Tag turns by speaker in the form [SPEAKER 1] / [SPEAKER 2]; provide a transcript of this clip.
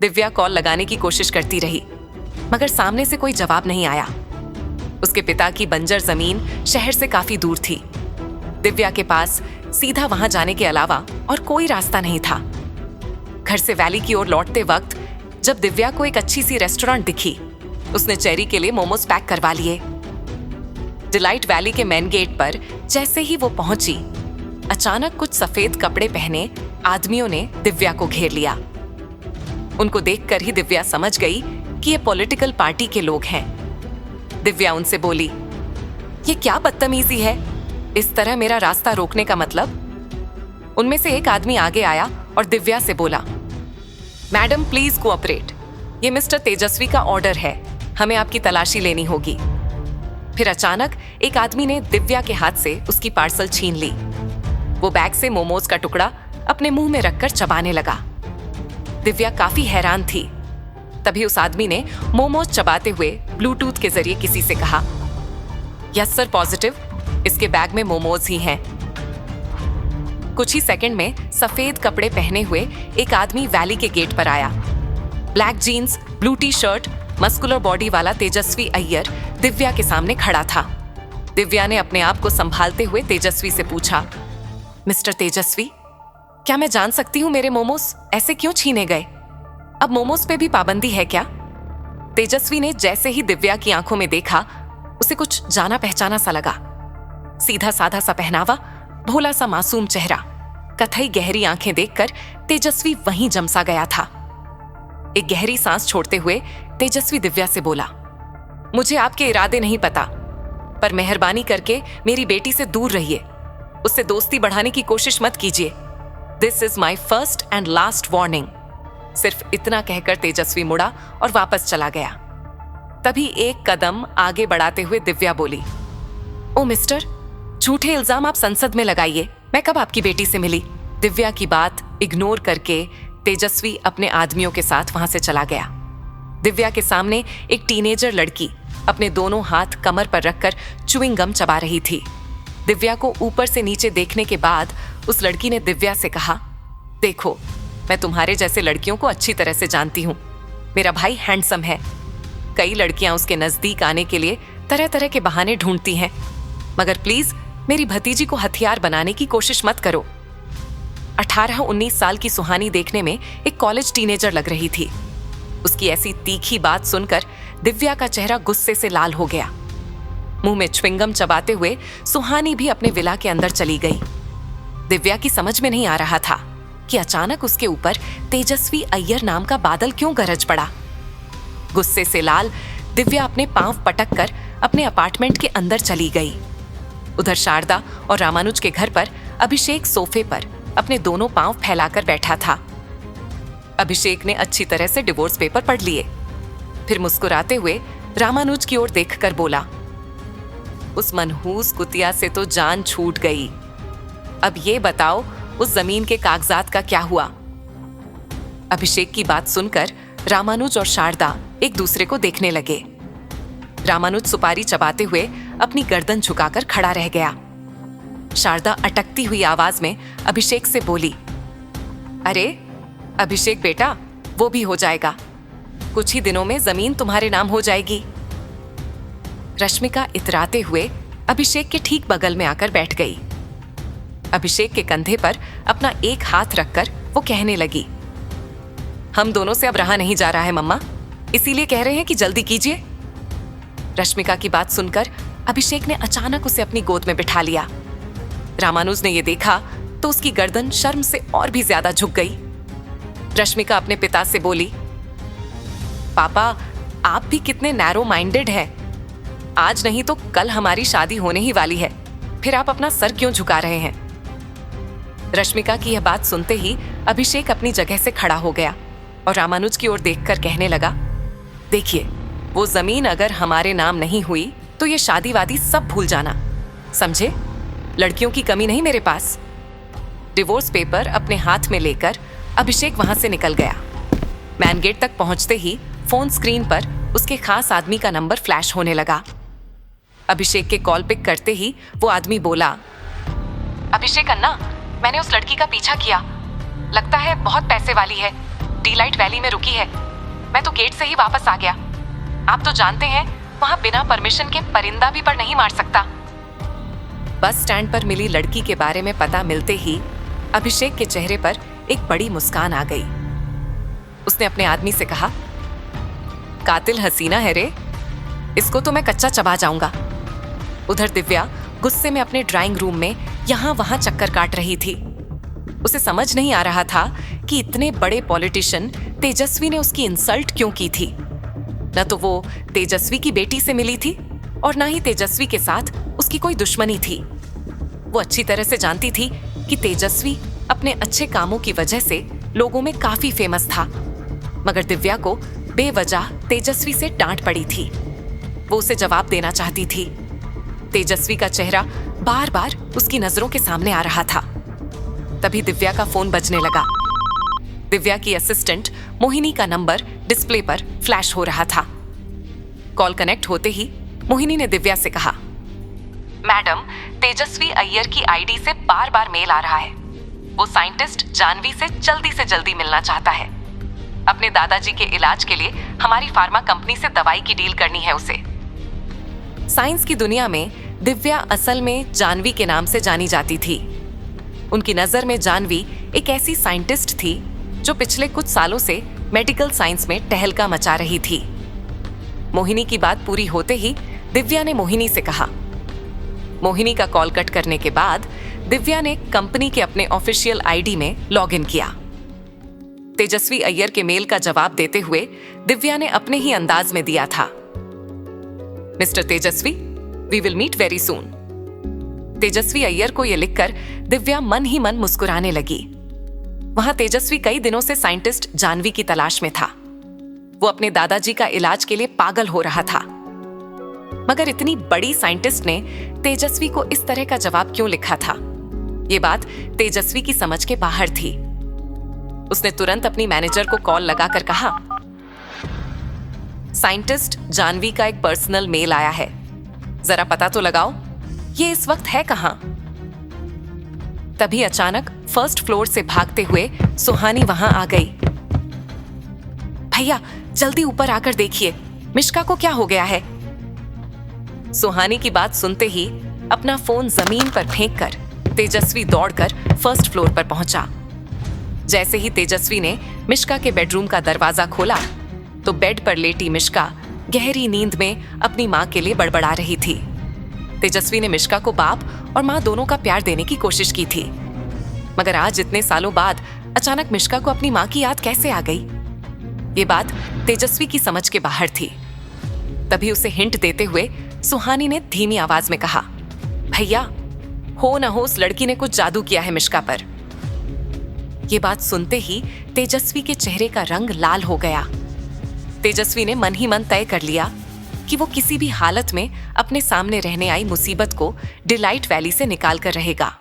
[SPEAKER 1] Divya call लगाने की कोशिश करती रही, मगर सामने से कोई जवाब नहीं आया। उसके पिता की बंजर जमीन शहर से काफी दूर थी। दिव्या के पास सीधा वहां जाने के अलावा और कोई रास्ता नहीं था। घर से वैली की ओर लौटते वक्त जब दिव्या को एक अच्छी सी रेस्टोरेंट दिखी, उसने चेरी के लिए मोमोज पैक करवा लिए। डिलाइट वैली के मेन गेट पर जैसे ही वो पहुंची, अचानक कुछ सफेद कपड़े पहने आदमियों ने दिव्या को घेर लिया। उनको देखकर ही दिव्या समझ गई कि ये पॉलिटिकल पार्टी के लोग हैं। दिव्या उनसे बोली, ये क्या बदतमीजी है, इस तरह मेरा रास्ता रोकने का मतलब? उनमें से एक आदमी आगे आया और दिव्या से बोला, मैडम प्लीज कोऑपरेट, ये मिस्टर तेजस्वी का ऑर्डर है, हमें आपकी तलाशी लेनी होगी। फिर अचानक एक आदमी ने दिव्या के हाथ से उसकी पार्सल छीन ली। वो बैग से मोमोज का टुकड़ा अपने मुंह में रखकर चबाने लगा। दिव्या काफी हैरान थी। तभी उस आदमी ने मोमोज चबाते हुए ब्लूटूथ के जरिए किसी से कहा, यस सर पॉजिटिव, इसके बैग में मोमोज ही हैं। कुछ ही सेकंड में सफेद कपड़े पहने हुए एक आदमी वैली के गेट पर आया। Black jeans, blue T shirt, muscular body वाला तेजस्वी अय्यर दिव्या के सामने खड़ा था। दिव्या ने अपने आप को संभालते हुए तेजस्वी से पूछा, मिस्टर तेजस्वी, क्या मैं जान सकती हूँ मेरे मोमोज ऐसे क्यों छीने गए? अब मोमोज पे भी पाबंदी है क्या? तेजस्वी ने जैसे ही दिव्या की आंखों में देखा, उसे कुछ जाना पहचाना सा लगा। सीधा साधा सा पहनावा, भोला सा मासूम चेहरा, कथई गहरी आंखें देखकर तेजस्वी वहीं जमसा गया था। एक गहरी सांस छोड़ते हुए तेजस्वी दिव्या से बोला, मुझे आपके इरादे नहीं पता, पर मेहरबानी करके मेरी बेटी से दूर रहिए, उससे दोस्ती बढ़ाने की कोशिश मत कीजिए। This is my first and last warning. सिर्फ इतना कहकर तेजस्वी मुड़ा और वापस चला गया। तभी एक कदम आगे बढ़ाते हुए दिव्या बोली, ओ मिस्टर, झूठे इल्जाम आप संसद में लगाइए, मैं कब आपकी बेटी से मिली? दिव्या की बात इग्नोर करके तेजस्वी अपने आदमियों के साथ वहां से चला गया। दिव्या के सामने एक टीनेजर लड़की अपने दोनों हाथ कमर पर रखकर च्युइंग गम चबा रही थी। दिव्या को ऊपर से नीचे देखने के बाद उस लड़की ने दिव्या से कहा, देखो, मैं तुम्हारे जैसे लड़कियों को अच्छी तरह से जानती हूँ। मेरा भाई हैंडसम है। कई लड़कियां उसके नजदीक आने के लिए तरह तरह के बहाने ढूंढती हैं, मगर प्लीज मेरी भतीजी को हथियार बनाने की कोशिश मत करो। 18-19 साल की सुहानी देखने में एक कॉलेज टीनेजर लग रही थी। उसकी ऐसी तीखी बात सुनकर दिव्या का चेहरा गुस्से से लाल हो गया। मुंह में च्युइंगम चबाते हुए सुहानी भी अपने विला के अंदर चली गई। दिव्या की समझ में नहीं आ रहा था कि अचानक उसके ऊपर तेजस्वी अय्यर नाम का बादल क्यों गरज पड़ा। गुस्से से लाल दिव्या अपने पांव पटक कर अपने अपार्टमेंट के अंदर चली गई। उधर शारदा और रामानुज के घर पर अभिषेक सोफे पर अपने दोनों पांव फैलाकर बैठा था। अभिषेक ने अच्छी तरह से डिवोर्स पेपर पढ़ लिए, फिर मुस्कुराते हुए रामानुज की ओर देखकर बोला, उस मनहूस कुतिया से तो जान छूट गई। अब ये बताओ उस जमीन के कागजात का क्या हुआ? अभिषेक की बात सुनकर रामानुज और शारदा एक दूसरे को देखने लगे। रामानुज सुपारी चबाते हुए अपनी गर्दन झुकाकर खड़ा रह गया। शारदा अटकती हुई आवाज में अभिषेक से बोली, अरे अभिषेक बेटा, वो भी हो जाएगा, कुछ ही दिनों में जमीन तुम्हारे नाम हो जाएगी। रश्मिका इतराते हुए अभिषेक के ठीक बगल में आकर बैठ गई। अभिषेक के कंधे पर अपना एक हाथ रखकर वो कहने लगी, हम दोनों से अब रहा नहीं जा रहा है मम्मा, इसीलिए कह रहे हैं कि जल्दी कीजिए। रश्मिका की बात सुनकर अभिषेक ने अचानक उसे अपनी गोद में बिठा लिया। रामानुज ने यह देखा तो उसकी गर्दन शर्म से और भी ज्यादा झुक गई। रश्मिका अपने पिता से बोली, पापा, आप भी कितने नैरो माइंडेड हैं। आज नहीं तो कल हमारी शादी होने ही वाली है, फिर आप अपना सर क्यों झुका रहे हैं? रश्मिका की यह बात सुनते ही अभिषेक अपनी जगह से खड़ा हो गया और रामानुज की ओर देखकर कहने लगा, देखिए, वो जमीन अगर हमारे नाम नहीं हुई तो ये शादी वादी सब भूल जाना, समझे? लड़कियों की कमी नहीं मेरे पास। डिवोर्स पेपर अपने हाथ में लेकर अभिषेक वहां से निकल गया। मैन गेट तक पहुंचते ही फोन स्क्रीन पर उसके खास आदमी का नंबर फ्लैश होने लगा। अभिषेक के कॉल पिक करते ही वो आदमी बोला, अभिषेक अन्ना, मैंने उस लड़की का पीछा किया, लगता है बहुत पैसे वाली है, डिलाइट वैली में रुकी है। मैं तो गेट से ही वापस आ गया। आप तो जानते हैं वहां बिना परमिशन के परिंदा भी पर नहीं मार सकता। बस स्टैंड पर मिली लड़की के बारे में पता मिलते ही अभिषेक के चेहरे पर एक बड़ी मुस्कान आ गई। उसने अपने आदमी से कहा, कातिल हसीना है रे, इसको तो मैं कच्चा चबा जाऊंगा। उधर दिव्या गुस्से में अपने ड्राइंग रूम में यहां वहां चक्कर काट रही थी। उसे समझ नहीं आ रहा था कि इतने बड़े पॉलिटिशियन तेजस्वी ने उसकी इंसल्ट क्यों की थी। न तो वो तेजस्वी की बेटी से मिली थी और ना ही तेजस्वी के साथ उसकी कोई दुश्मनी थी। वो अच्छी तरह से जानती थी कि तेजस्वी अपने अच्छे कामों की वजह से लोगों में काफी फेमस था, मगर दिव्या को बेवजह तेजस्वी से डांट पड़ी थी। वो उसे जवाब देना चाहती थी। तेजस्वी का चेहरा बार बार उसकी नजरों के सामने आ रहा था। तभी दिव्या का फोन बजने लगा। दिव्या की असिस्टेंट मोहिनी का नंबर डिस्प्ले पर फ्लैश हो रहा था। कॉल कनेक्ट होते ही मोहिनी ने दिव्या से कहा, मैडम, तेजस्वी अय्यर की आईडी से बार बार मेल आ रहा है। वो साइंटिस्ट जानवी से जल्दी मिलना चाहता है। अपने दादाजी के इलाज के लिए हमारी फार्मा कंपनी से दवाई की डील करनी है उसे। साइंस की दुनिया में दिव्या असल में जानवी के नाम से जानी जाती थी। उनकी नजर में जानवी एक ऐसी साइंटिस्ट थी जो पिछले कुछ सालों से मेडिकल साइंस में टहलका मचा रही थी। मोहिनी की बात पूरी होते ही दिव्या ने मोहिनी से कहा। मोहिनी का कॉल कट करने के बाद दिव्या ने कंपनी के अपने ऑफिशियल आईडी में लॉगिन किया। तेजस्वी अय्यर के मेल का जवाब देते हुए दिव्या ने अपने ही अंदाज में दिया था, mister Tejasvi, we will meet very soon. Tejasvi Iyer को यह लिखकर दिव्या मन ही मन मुस्कुराने लगी। वहां तेजस्वी कई दिनों से साइंटिस्ट जानवी की तलाश में था। वो अपने दादाजी का इलाज के लिए पागल हो रहा था, मगर इतनी बड़ी साइंटिस्ट ने तेजस्वी को इस तरह का जवाब क्यों लिखा था, ये बात तेजस्वी की समझ के बाहर थी। उसने तुरंत अपनी मैनेजर को कॉल लगाकर कहा, साइंटिस्ट जानवी का एक पर्सनल मेल आया है, जरा पता तो लगाओ ये इस वक्त है कहां। तभी अचानक फर्स्ट फ्लोर से भागते हुए सुहानी वहां आ गई। भैया, जल्दी ऊपर आकर देखिए, मिश्का को क्या हो गया है। सुहानी की बात सुनते ही अपना फोन जमीन पर फेंककर तेजस्वी दौड़कर फर्स्ट फ्लोर पर पहुंचा। जैसे ही तेजस्वी ने मिश्का के बेडरूम का दरवाजा खोला तो बेड पर लेटी मिश्का गहरी नींद में अपनी मां के लिए बड़बड़ा रही थी। तेजस्वी ने मिश्का को बाप और मां दोनों का प्यार देने की कोशिश की थी, मगर आज इतने सालों बाद अचानक मिश्का को अपनी मां की याद कैसे आ गई, ये बात तेजस्वी की समझ के बाहर थी। तभी उसे हिंट देते हुए सुहानी ने धीमी आवाज में कहा, भैया, हो न हो उस लड़की ने कुछ जादू किया है मिश्का पर। ये बात सुनते ही तेजस्वी के चेहरे का रंग लाल हो गया। तेजस्वी ने मन ही मन तय कर लिया कि वो किसी भी हालत में अपने सामने रहने आई मुसीबत को डिलाइट वैली से निकाल कर रहेगा।